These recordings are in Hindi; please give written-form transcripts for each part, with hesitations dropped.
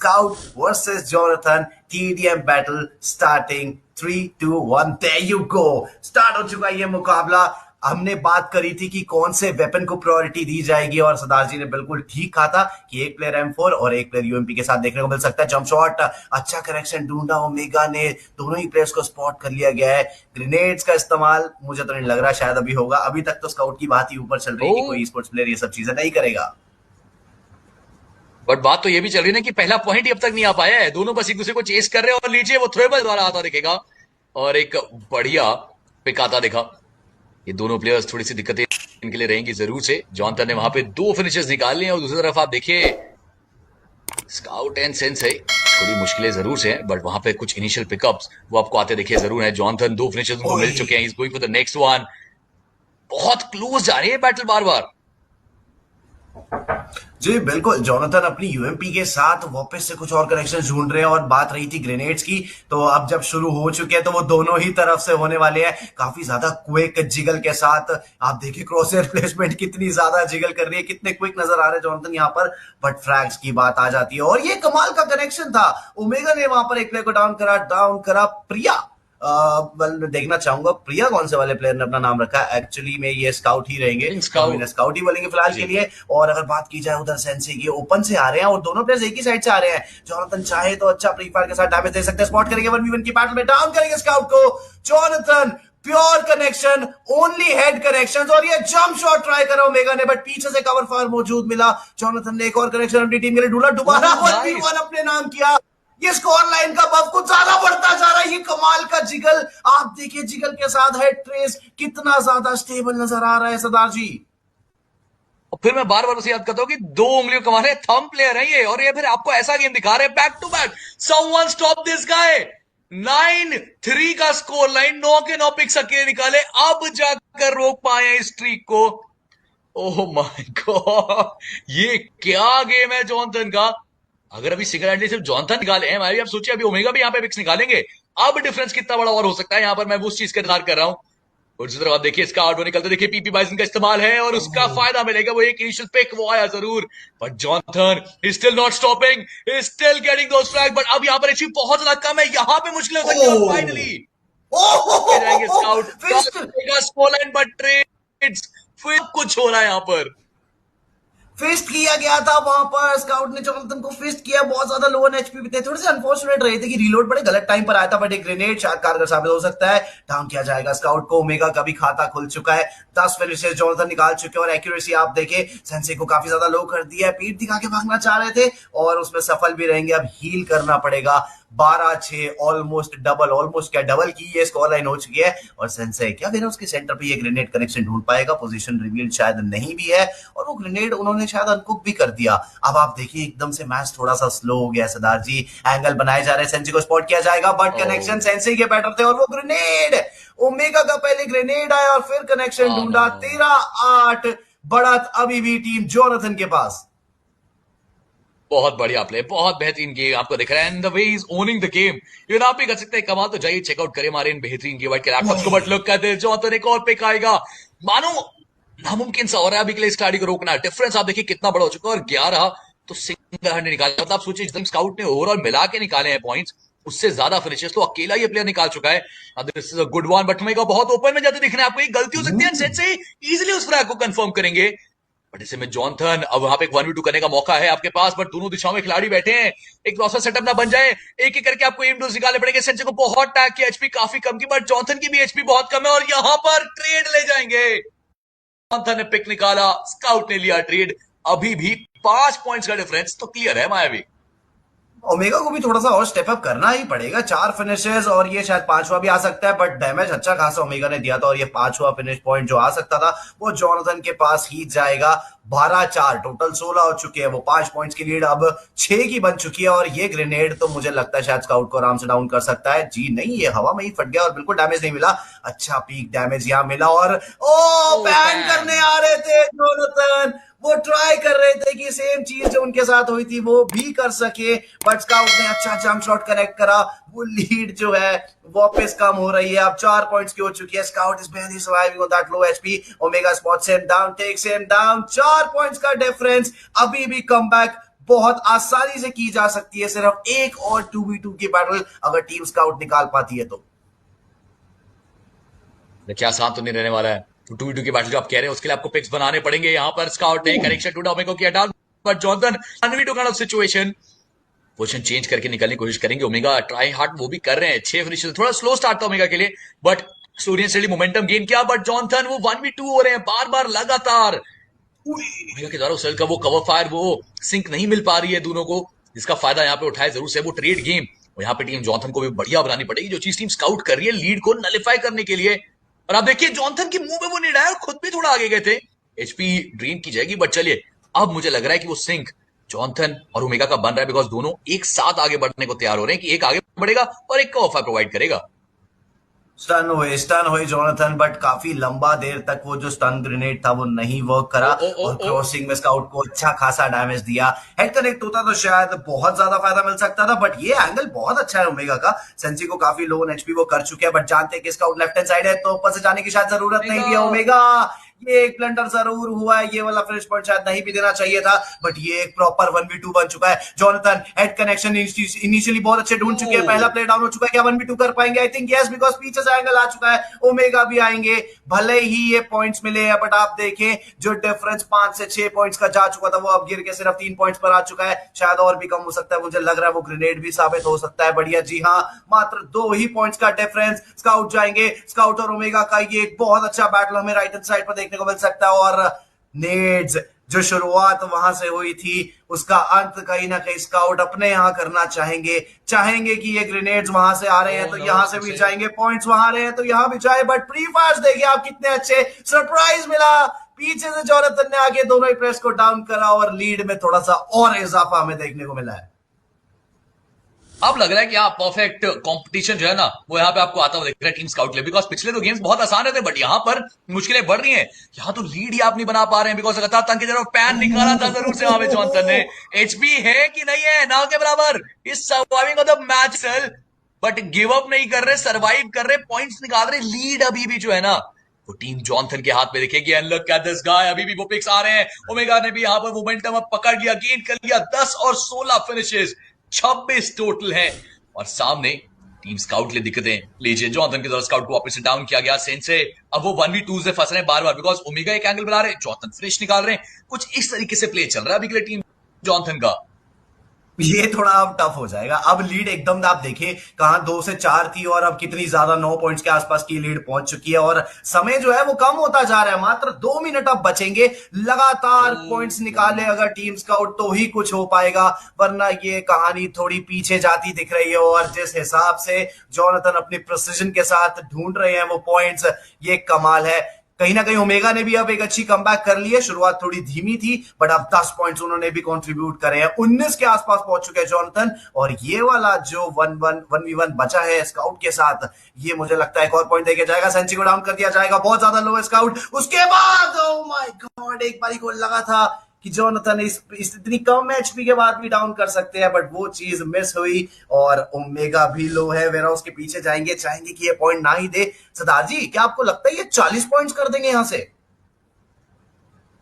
Scout versus Jonathan TDM battle starting 3, 2, 1 there you go. Start हो चुका है ये मुकाबला। हमने बात करी थी कि कौन से वेपन को प्रायोरिटी दी जाएगी और सरदार जी ने बिल्कुल ठीक कहा था कि एक प्लेयर M4 और एक प्लेयर UMP के साथ देखने को मिल सकता है। जंप शॉट अच्छा करेक्शन ढूंढा ओमेगा ने, दोनों ही प्लेयर्स को स्पॉट कर लिया गया है। ग्रेनेड्स का इस्तेमाल मुझे तो नहीं लग रहा शायद अभी होगा। अभी तक तो स्काउट की बात ही ऊपर चल रही है कि कोई स्पोर्ट्स प्लेयर ये सब चीजें नहीं करेगा। बट बात तो ये भी चल रही है कि पहला पॉइंट ही अब तक नहीं आ पाया है। दोनों बस एक दूसरे को चेस कर रहे हैं और नीचे वो थ्रोएबल द्वारा आता दिखेगा और एक बढ़िया पिक आता दिखा। ये दोनों प्लेयर्स थोड़ी सी दिक्कतें इनके लिए रहेंगी जरूर से। जॉनथन ने वहां पे 2 फिनिशेस निकाल लिए और दूसरी तरफ आप देखिए स्काउट एंड सेंस है, थोड़ी मुश्किलें जरूर से हैं बट वहां पे कुछ इनिशियल पिकअप्स वो आपको आते देखिए जरूर है। जॉनथन 2 फिनिशेस उनको मिल चुके हैं। Is going for the next one. बहुत क्लोज जा रही है बैटल बार बार। जी बिल्कुल, जॉनथन अपनी यूएमपी के साथ वापस से कुछ और कनेक्शन ढूंढ रहे हैं और बात रही थी ग्रेनेड्स की, तो अब जब शुरू हो चुके हैं तो वो दोनों ही तरफ से होने वाले हैं। काफी ज्यादा क्विक जिगल के साथ आप देखिए क्रॉसएयर प्लेसमेंट कितनी ज्यादा जिगल कर रही है, कितने क्विक नजर आ रहे हैं जॉनथन यहाँ पर। बट फ्रैग्स की बात आ जाती है और ये कमाल का कनेक्शन था। ओमेगा ने वहां पर एक प्लेयर को डाउन करा प्रिया। देखना चाहूंगा प्रिया कौन से वाले प्लेयर ने अपना नाम रखा है। एक्चुअली में ये स्काउट ही रहेंगे, स्काउट ही बोलेंगे फिलहाल के लिए। और अगर बात की जाए उधर सेंसे की ओपन से आ रहे हैं और दोनों प्लेयर्स एक ही साइड से आ रहे हैं। जॉनथन चाहे तो अच्छा प्री फायर के साथ डैमेज दे सकते हैं। स्पॉट करेंगे 1v1 की बैटल में, डाउन करेंगे स्काउट को। Jonathan pure connection, only head connection और ये जंप शॉट ट्राई करा ओमेगा ने बट पीछे से कवर फायर मौजूद मिला। जॉनथन ने एक और कनेक्शन अपनी टीम के लिए ढूंढा, दोबारा 1v1 अपने नाम किया। ये स्कोर लाइन का बफ कुछ ज्यादा बढ़ता जा रहा है। ये कमाल का जिगल आप देखिए, जिगल के साथ हेड ट्रेस कितना ज्यादा स्टेबल नजर आ रहा है सरदार जी। और फिर मैं बार बार उसे याद करता हूं कि 2 उंगलियों कमा रहे थंब प्लेयर है ये, और ये फिर आपको ऐसा गेम दिखा रहे हैं back to back. Someone stop this guy. 9-3 का स्कोर लाइन, 9 के 9 पिक्स अकेले निकाले, अब जाकर रोक पाए इस स्ट्रीक को। ओह माय गॉड, ये क्या गेम है जॉनथन का। अगर अभी सिंगल हैंडली सिर्फ जॉनथन निकाले हैं, आप सोचिए अभी ओमेगा भी यहां पे पिक्स निकालेंगे, अब डिफरेंस कितना बड़ा और हो सकता है। यहां पर मैं उस चीज का इंतजार कर रहा हूं। और दूसरी तरफ आप देखिए इसका आउटो निकलते देखिए पीपी बाइसन का इस्तेमाल है और उसका फायदा मिलेगा। वो एक इनिशियल पिक वो आया जरूर, but Jonathan is still not stopping, is still getting those frag. But अब यहां पर एचपी बहुत ज्यादा कम है, यहां पे मुश्किल हो सकती है। और फाइनली जाएंगे Scout score line, but trades फिर कुछ हो रहा है यहां पर। फिस्ट किया गया था वहां पर, स्काउट ने जॉनथन को फिस्ट किया। बहुत ज्यादा लो एचपी भी थे, थोड़े से अनफॉर्चुनेट रहे थे कि रीलोड बड़े गलत टाइम पर आया था बट एक ग्रेनेड शायद कारगर साबित हो सकता है। डाउन किया जाएगा स्काउट को। ओमेगा का भी खाता खुल चुका है, 10 फिनिशेस जॉनथन निकाल चुके हैं और एक्यूरेसी आप देखें सेंसे को काफी ज्यादा लो कर दिया है। पीठ दिखा के भागना चाह रहे थे और उसमें सफल भी रहेंगे। अब हील करना पड़ेगा। 12-6 ऑलमोस्ट डबल, ऑलमोस्ट क्या डबल की ये स्कोर लाइन हो चुकी है। और सेंसे क्या फिर उसके सेंटर पे ये ग्रेनेड कनेक्शन ढूंढ पाएगा? पोजीशन रिवील शायद नहीं भी है और वो ग्रेनेड उन्होंने शायद अनकुक भी कर दिया। अब आप देखिए एकदम से मैच थोड़ा सा स्लो हो गया सरदार जी। एंगल बनाए जा रहे हैं, सेंसे को स्पॉट किया जाएगा बट कनेक्शन सेंसे के बैटर थे और वो ग्रेनेड ओमेगा का पहले ग्रेनेड आया और फिर कनेक्शन ढूंढा। 13-8 बढ़त अभी भी टीम जॉनथन के पास। बहुत बढ़िया प्ले, बहुत बेहतरीन गेम आपको दिख रहा है। And the way is owning the game. ये आप भी कर सकते हैं कमाल, तो जाइए चेकआउट करें हमारे इन बेहतरीन गेम के लैपटॉप्स को। बट लुक कहते हैं जॉनथन एक और पिक आएगा, मानो नामुमकिन सा हो रहा है अभी के लिए इस खिलाड़ी को रोकना। डिफरेंस आप देखिए कितना बड़ा हो चुका है और 11 तो सिंगल हैंड निकाला। मतलब आप सोचिए स्काउट ने ओवरऑल मिला के निकाले हैं पॉइंट्स, उससे ज्यादा फिनिशेस तो अकेला ये प्लेयर निकाल चुका है। This is a good one, but omega बहुत ओपन में जाते दिख रहे हैं आपको। एक गलती हो सकती है, सेट से इजीली उस फ्रैग को कंफर्म करेंगे। बट इसे में जॉनथन अब वहां पे एक 1v2 करने का मौका है आपके पास, बट दोनों दिशाओं में खिलाड़ी बैठे हैं। एक क्रॉसर सेटअप ना बन जाए, एक एक करके आपको एम डोज निकालने पड़ेंगे। सेंसे को बहुत टैग किया, एचपी काफी कम की, बट जॉनथन की भी एचपी बहुत कम है और यहां पर ट्रेड ले जाएंगे। जॉनथन ने पिक निकाला, स्काउट ने लिया ट्रेड। अभी भी 5 पॉइंट्स का डिफरेंस तो क्लियर है मायावी। ओमेगा को भी थोड़ा सा और स्टेप अप करना ही पड़ेगा। 4 फिनिशेस और ये शायद 5वां भी आ सकता है, बट डैमेज अच्छा खासा ओमेगा ने दिया था और ये 5वां फिनिश पॉइंट जो आ सकता था वो जॉनथन के पास ही जाएगा। 12-4 टोटल 16 हो चुके हैं। वो 5 पॉइंट्स की लीड अब 6 की बन चुकी है और ये ग्रेनेड तो मुझे लगता है शायद स्काउट को आराम से डाउन कर सकता है। जी नहीं, ये हवा में ही फट गया और बिल्कुल डैमेज नहीं मिला। अच्छा पीक डैमेज यहां मिला और बैन करने आ रहे थे जॉनथन। वो ट्राई कर रहे थे कि सेम चीज जो उनके साथ हुई थी वो भी कर सके, बट स्काउट ने अच्छा जंप शॉट कनेक्ट करा। वो लीड जो है वापस कम हो रही है, अब 4 पॉइंट्स की हो चुकी है। Scout is barely surviving on that low HP. Omega spots him down, takes him down. 4 points का डिफरेंस, अभी भी कमबैक बहुत आसानी से की जा सकती है, सिर्फ एक और 2v2 की बैटल अगर टीम स्काउट निकाल पाती है तो। देखिए आसान तो नहीं रहने वाला है। तो 2v2 की बैटल जो आप कह रहे हैं उसके लिए आपको पिक्स बनाने पड़ेंगे। यहाँ पर स्काउट ने करेक्शन टू डोमिंगो किया down, but Johnson 1v2 kind of situation, position change करके निकलने की कोशिश करेंगे। ओमेगा ट्राई हार्ड वो भी कर रहे हैं, 6 फिनिशेस, थोड़ा स्लो स्टार्ट था ओमेगा के लिए, but Suryan steady momentum gain किया। बट जॉनसन वो 1v2 हो रहे हैं बार बार लगातार। ओमेगा के द्वारा उस का वो कवर फायर, वो सिंक नहीं मिल पा रही है दोनों को, जिसका फायदा यहाँ पे उठाए जरूर से वो ट्रेड गेम। और यहाँ पे टीम जॉनसन को भी बढ़िया बनानी पड़ेगी, जो चीज टीम स्काउट कर रही है लीड को नलिफाई करने के लिए। और आप देखिए जॉनसन के मुंह में वो नीड आया और खुद भी थोड़ा आगे गए थे। एचपी ड्रेन की जाएगी, बट चलिए अब मुझे लग रहा है कि वो सिंक जॉनसन और ओमेगा का बन रहा है, बिकॉज दोनों एक साथ आगे बढ़ने को तैयार हो रहे हैं कि एक आगे बढ़ेगा और एक का ऑफर प्रोवाइड करेगा। स्टन हुए जोनाथन, बट काफी लंबा देर तक वो जो स्टन ग्रेनेड था वो नहीं वर्क करा ओ, ओ, और ओ, क्रॉसिंग में स्काउट को अच्छा खासा डैमेज दिया। हेड कनेक्ट होता तो शायद बहुत ज्यादा फायदा मिल सकता था, बट ये एंगल बहुत अच्छा है ओमेगा का। सेंसी को काफी लो एचपी वो कर चुके हैं, बट जानते हैं कि स्काउट लेफ्ट हैंड साइड है तो ऊपर से जाने की शायद जरूरत नहीं भी है। ओमेगा ये एक ब्लंडर जरूर हुआ है, ये वाला फिनिश पॉइंट शायद नहीं भी देना चाहिए था, बट ये एक प्रॉपर 1v2 बन चुका है। जॉनथन हेड कनेक्शन इनिशियली बहुत अच्छे ढूंढ चुके हैं, पहला प्ले डाउन हो चुका है, क्या 1v2 कर पाएंगे? आई थिंक यस, बिकॉज पीछे से एंगल आ चुका है, ओमेगा भी आएंगे। भले ही ये पॉइंट्स मिले हैं, बट आप देखें जो डिफरेंस 5 से 6 पॉइंट्स का जा चुका था वो अब गिर के सिर्फ 3 पॉइंट्स पर आ चुका है। शायद और भी कम हो सकता है, मुझे लग रहा है वो ग्रेनेड भी साबित हो सकता है। बढ़िया, जी हाँ, मात्र 2 ही पॉइंट्स का डिफरेंस। स्काउट जाएंगे, स्काउट और ओमेगा का ये एक बहुत अच्छा बैटल हमें राइट हैंड साइड पर देखने को मिल सकता है। और नेड्स जो शुरुआत वहां से हुई थी उसका अंत कहीं ना कहीं स्काउट अपने यहां करना चाहेंगे कि ये ग्रेनेड्स वहां से आ रहे हैं तो यहां से भी जाएंगे, पॉइंट्स वहां आ रहे हैं तो यहां भी जाए। बट प्री फायर्स देखिए आप कितने अच्छे, सरप्राइज मिला पीछे से जोनाथन ने आगे दोनों ही प्रेस को डाउन करा और लीड में थोड़ा सा और इजाफा हमें देखने को मिला है। अब लग रहा है कि आप परफेक्ट कंपटीशन जो है ना वो यहाँ पे आपको आता हुआ दिख रहा है टीम स्काउट के लिए, बिकॉज पिछले 2 गेम्स बहुत आसान रहते, बट यहाँ पर मुश्किलें बढ़ रही हैं। यहाँ तो लीड ही आप नहीं बना पा रहे हैं, बिकॉज लगातार तंग की तरफ पैन निकाला था जरूर से वहां पे जॉनसन ने। एचपी है कि नहीं है ना के बराबर, इस surviving of the match sell, but give up नहीं कर रहे, सर्वाइव कर रहे, पॉइंट्स निकाल रहे। लीड अभी भी जो है ना वो टीम जॉनसन के हाथ में दिखेगी। And look at this guy, अभी भी वो पिक्स आ रहे हैं। ओमेगा ने भी यहाँ पर मोमेंटम अब पकड़ लिया, गेन कर लिया। 10 और 16 फिनिशेस, 26 टोटल है। और सामने टीम स्काउट के लिए दिक्कतें लीजिए, जॉनसन की तरफ स्काउट को वापस से डाउन किया गया। सेंसे अब वो 1v2 से फंस रहे हैं बार बार, बिकॉज ओमेगा एक एंगल बना रहे हैं, जॉनसन फ्रेश निकाल रहे हैं। कुछ इस तरीके से प्ले चल रहा है अभी के लिए टीम जॉनसन का। ये थोड़ा अब टफ हो जाएगा। अब लीड एकदम आप देखिए कहां 2 से 4 थी और अब कितनी ज्यादा 9 पॉइंट्स के आसपास की लीड पहुंच चुकी है और समय जो है वो कम होता जा रहा है। मात्र 2 मिनट अब बचेंगे, लगातार पॉइंट्स निकाले अगर टीम स्काउट तो ही कुछ हो पाएगा, वरना ये कहानी थोड़ी पीछे जाती दिख रही है। और जिस हिसाब से जोनाथन अपनी प्रिसिजन के साथ ढूंढ रहे हैं वो पॉइंट्स, ये कमाल है। कहीं ना कहीं ओमेगा ने भी अब एक अच्छी कमबैक कर ली है, शुरुआत थोड़ी धीमी थी बट अब 10 पॉइंट्स उन्होंने भी कंट्रीब्यूट करे हैं। 19 के आसपास पहुंच चुके हैं जॉनथन और ये वाला जो 1v1 बचा है स्काउट के साथ, ये मुझे लगता है एक और पॉइंट देके जाएगा। सेंची को डाउन कर दिया जाएगा, बहुत ज्यादा लो है स्काउट। उसके बाद ओ माय गॉड, एक बारी को लगा था कि जोनाथन इस इतनी कम एचपी के बाद भी डाउन कर सकते हैं, बट वो चीज मिस हुई और ओमेगा भी लो है। वेराउस के पीछे जाएंगे, चाहेंगे कि ये पॉइंट ना ही दे। सरदार जी, क्या आपको लगता है ये 40 पॉइंट्स कर देंगे यहां से?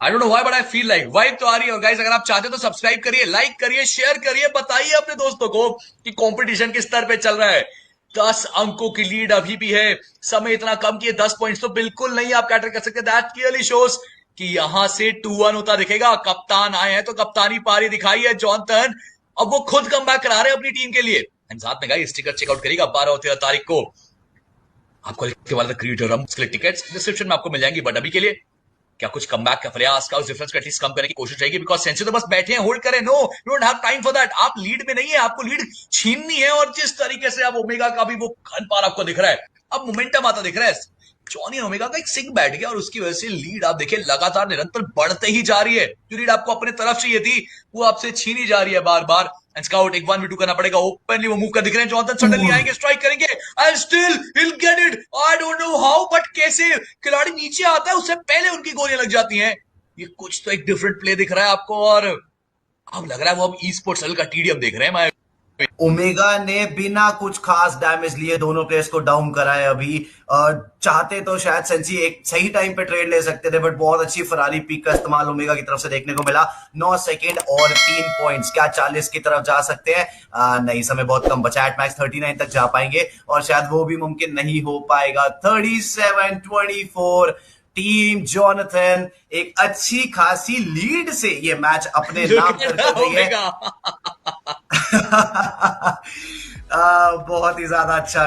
I don't know why but I feel like vibe तो आ रही है। और गाइस अगर आप चाहते हो तो सब्सक्राइब करिए, लाइक करिए, शेयर करिए, बताइए अपने दोस्तों को कि कंपटीशन किस स्तर पे चल रहा है। 10 अंकों की लीड अभी भी है, समय इतना कम किए 10 पॉइंट्स तो बिल्कुल नहीं आप कैटर कर सकते। दैट क्लियरली शोज कि यहां से 2-1 होता दिखेगा। कप्तान आए हैं तो कप्तानी पारी दिखाई है जॉनथन, अब वो खुद कमबैक करा रहे हैं अपनी टीम के लिए। एंड साथ में गाइस टिकट चेकआउट करिएगा 12 और 13 तारीख को। आपको लिखने वाला था क्रिएटर रम, उसके लिए टिकट्स डिस्क्रिप्शन में आपको मिल जाएंगी। बट अभी के लिए क्या कुछ कमबैक का प्रयास का उस डिफरेंस को एटलीस्ट कम करने की कोशिश रहेगी, बिकॉज सेंसी तो बस बैठे हैं, होल्ड करें। No, you don't have time for that. आप लीड में नहीं है, आपको लीड छीननी है। और जिस तरीके से आप ओमेगा का भी वो गन पार आपको दिख रहा है, अब मोमेंटम आता दिख रहा है। जॉनी ओमेगा का एक सिंक बैठ गया और उसकी वजह से लीड आप देखिए लगातार निरंतर बढ़ते ही जा रही है। जो लीड आपको अपने तरफ चाहिए थी वो आपसे छीनी जा रही है बार बार। एंड स्काउट एक 1v2 करना पड़ेगा, ओपनली वो मूव कर दिख रहे हैं। जॉनथन सडनली आएंगे, स्ट्राइक करेंगे and still he'll get it। I don't know how, but कैसे खिलाड़ी नीचे आता है उससे पहले उनकी गोलियां लग जाती हैं। ये कुछ तो एक डिफरेंट प्ले दिख रहा है आपको। और अब लग रहा है वो अब ई स्पोर्ट्स का टीडीएम देख रहे हैं। ओमेगा ने बिना कुछ खास डैमेज लिए दोनों प्लेयर्स को डाउन करा है अभी। चाहते तो शायद सेंसी एक सही टाइम पे ट्रेड ले सकते थे, बट बहुत अच्छी फरारी पीक का इस्तेमाल ओमेगा की तरफ से देखने को मिला। 9 सेकंड और 3 पॉइंट्स, क्या 40 की तरफ जा सकते हैं? नहीं, समय बहुत कम बचा। एट मैक्स 39 तक जा पाएंगे और शायद वो भी मुमकिन नहीं हो पाएगा। 37-24 टीम जोनाथन एक अच्छी खासी लीड से ये मैच अपने लुक नाम कर एट रही है। ओमेगा। बहुत ही ज्यादा अच्छा